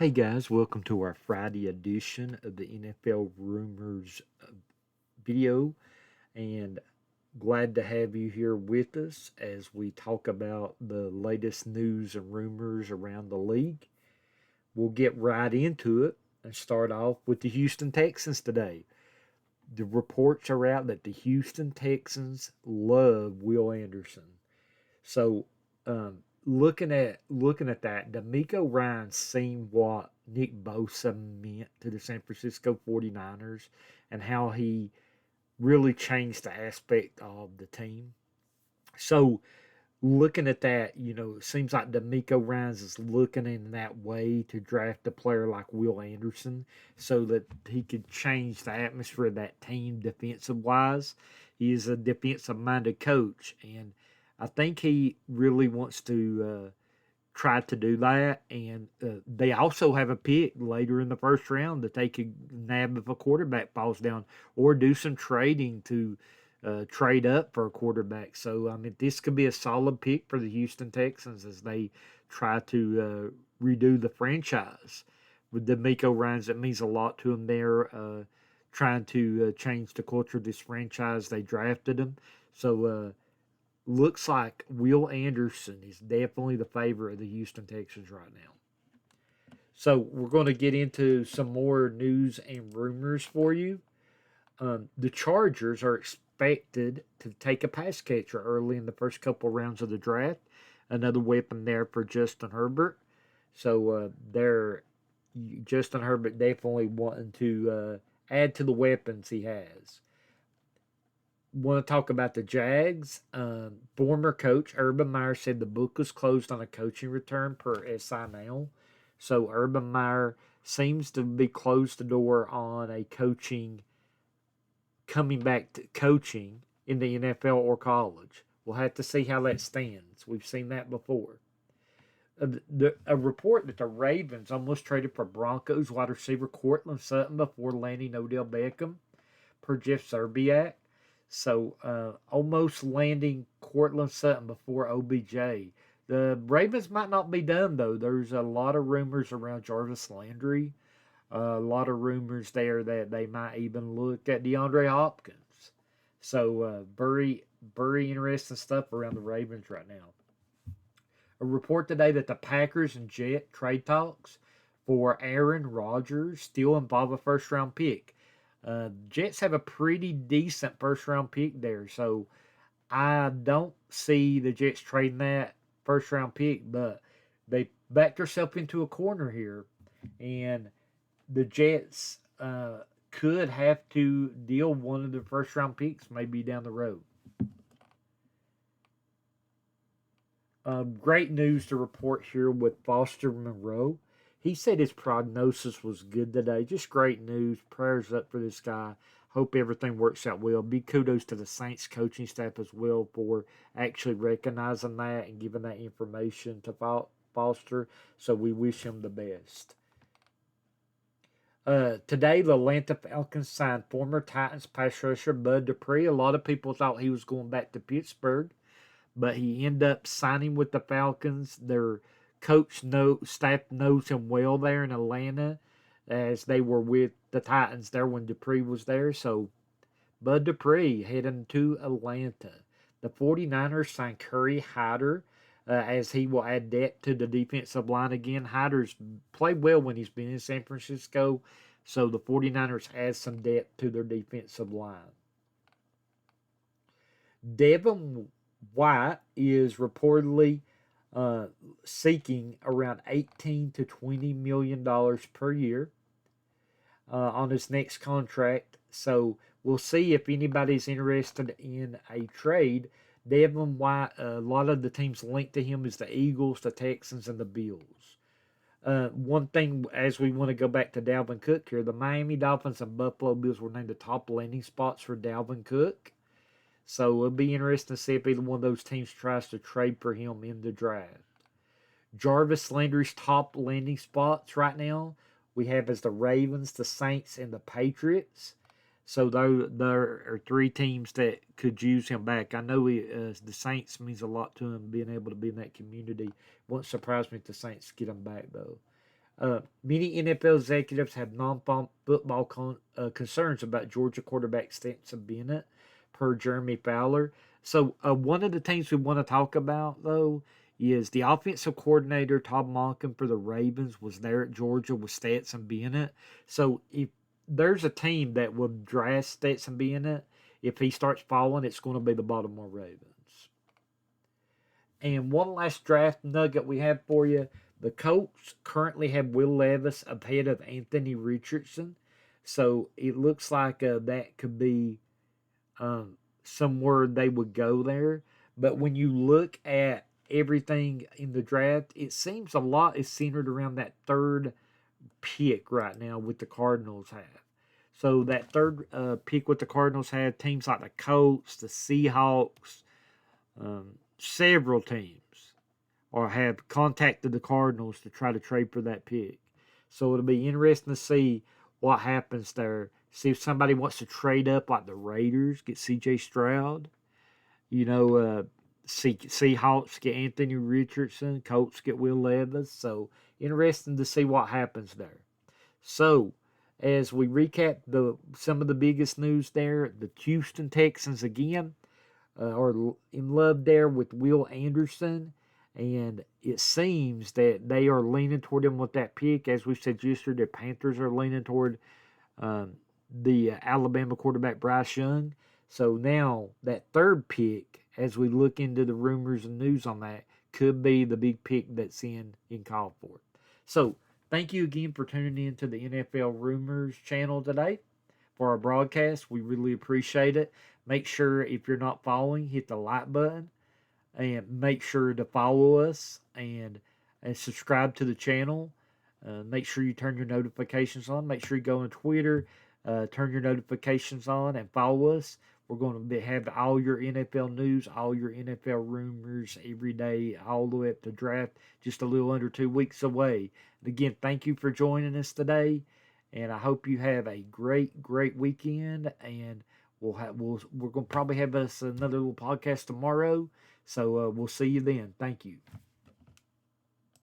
Hey guys, welcome to our Friday edition of the NFL Rumors video, and glad to have you here with us as we talk about the latest news and rumors around the league. We'll get right into it and start off with the Houston Texans today. The reports are out that the Houston Texans love Will Anderson. So, looking at that, D'Amico Ryan seen what Nick Bosa meant to the San Francisco 49ers and how he really changed the aspect of the team. So, looking at that, it seems like D'Amico Ryan's is looking in that way to draft a player like Will Anderson so that he could change the atmosphere of that team defensive wise. He is a defensive minded coach, and I think he really wants to try to do that. And they also have a pick later in the first round that they could nab if a quarterback falls down or do some trading to trade up for a quarterback. So, I mean, this could be a solid pick for the Houston Texans as they try to redo the franchise. With D'Amico Ryans, it means a lot to them there, trying to change the culture of this franchise. They drafted him. So, looks like Will Anderson is definitely the favorite of the Houston Texans right now. So we're going to get into some more news and rumors for you. The Chargers are expected to take a pass catcher early in the first couple rounds of the draft. Another weapon there for Justin Herbert. So they're Justin Herbert definitely wanting to add to the weapons he has. Want to talk about the Jags. Former coach Urban Meyer said the book was closed on a coaching return per SI now. So Urban Meyer seems to be closed the door on a coming back to coaching in the NFL or college. We'll have to see how that stands. We've seen that before. A report that the Ravens almost traded for Broncos wide receiver Cortland Sutton before landing Odell Beckham per Jeff Zerbiak. So almost landing Cortland Sutton before OBJ. The Ravens might not be done, though. There's a lot of rumors around Jarvis Landry. A lot of rumors there that they might even look at DeAndre Hopkins. So very interesting stuff around the Ravens right now. A report today that the Packers and Jet trade talks for Aaron Rodgers still involve a first-round pick. Jets have a pretty decent first round pick there, so I don't see the Jets trading that first round pick, but they backed themselves into a corner here, and the Jets could have to deal one of the first round picks maybe down the road. Great news to report here with Foster Monroe. He said his prognosis was good today. Just great news. Prayers up for this guy. Hope everything works out well. Big kudos to the Saints coaching staff as well for actually recognizing that and giving that information to Foster. So we wish him the best. Today, the Atlanta Falcons signed former Titans pass rusher Bud Dupree. A lot of people thought he was going back to Pittsburgh, but he ended up signing with the Falcons. Their staff knows him well there in Atlanta, as they were with the Titans there when Dupree was there. So Bud Dupree heading to Atlanta. The 49ers signed Curry Hyder, as he will add depth to the defensive line again. Hyder's played well when he's been in San Francisco, so the 49ers add some depth to their defensive line. Devin White is reportedly seeking around $18 to $20 million per year on his next contract. So we'll see if anybody's interested in a trade. Devin White, a lot of the teams linked to him is the Eagles, the Texans, and the Bills. One thing, as we want to go back to Dalvin Cook here, the Miami Dolphins and Buffalo Bills were named the top landing spots for Dalvin Cook. So it'll be interesting to see if either one of those teams tries to trade for him in the draft. Jarvis Landry's top landing spots right now we have as the Ravens, the Saints, and the Patriots. So there are three teams that could use him back. I know the Saints means a lot to him, being able to be in that community. Won't surprise me if the Saints get him back, though. Many NFL executives have non-football concerns about Georgia quarterback Stetson Bennett, per Jeremy Fowler. So one of the teams we want to talk about, though, is the offensive coordinator, Todd Markham, for the Ravens was there at Georgia with Stetson Bennett. So if there's a team that will draft Stetson Bennett, if he starts falling, it's going to be the Baltimore Ravens. And one last draft nugget we have for you. The Colts currently have Will Levis ahead of Anthony Richardson. So it looks like that could be somewhere they would go there. But when you look at everything in the draft, it seems a lot is centered around that third pick right now with the Cardinals have. So that third pick with the Cardinals have teams like the Colts, the Seahawks, several teams or have contacted the Cardinals to try to trade for that pick. So it'll be interesting to see what happens there. See if somebody wants to trade up like the Raiders, get C.J. Stroud. Seahawks get Anthony Richardson. Colts get Will Levis. So interesting to see what happens there. So as we recap some of the biggest news there, the Houston Texans again are in love there with Will Anderson. And it seems that they are leaning toward him with that pick. As we said yesterday, the Panthers are leaning toward the Alabama quarterback Bryce Young. So now that third pick, as we look into the rumors and news on that, could be the big pick that's in call for it. So thank you again for tuning in to the NFL Rumors channel today for our broadcast. We really appreciate it. Make sure if you're not following, hit the like button. And make sure to follow us and subscribe to the channel. Make sure you turn your notifications on. Make sure you go on Twitter, turn your notifications on, and follow us. We're going to have all your NFL news, all your NFL rumors every day, all the way up to draft, just a little under 2 weeks away. And again, thank you for joining us today, and I hope you have a great weekend. And we're going to probably have us another little podcast tomorrow. So we'll see you then. Thank you.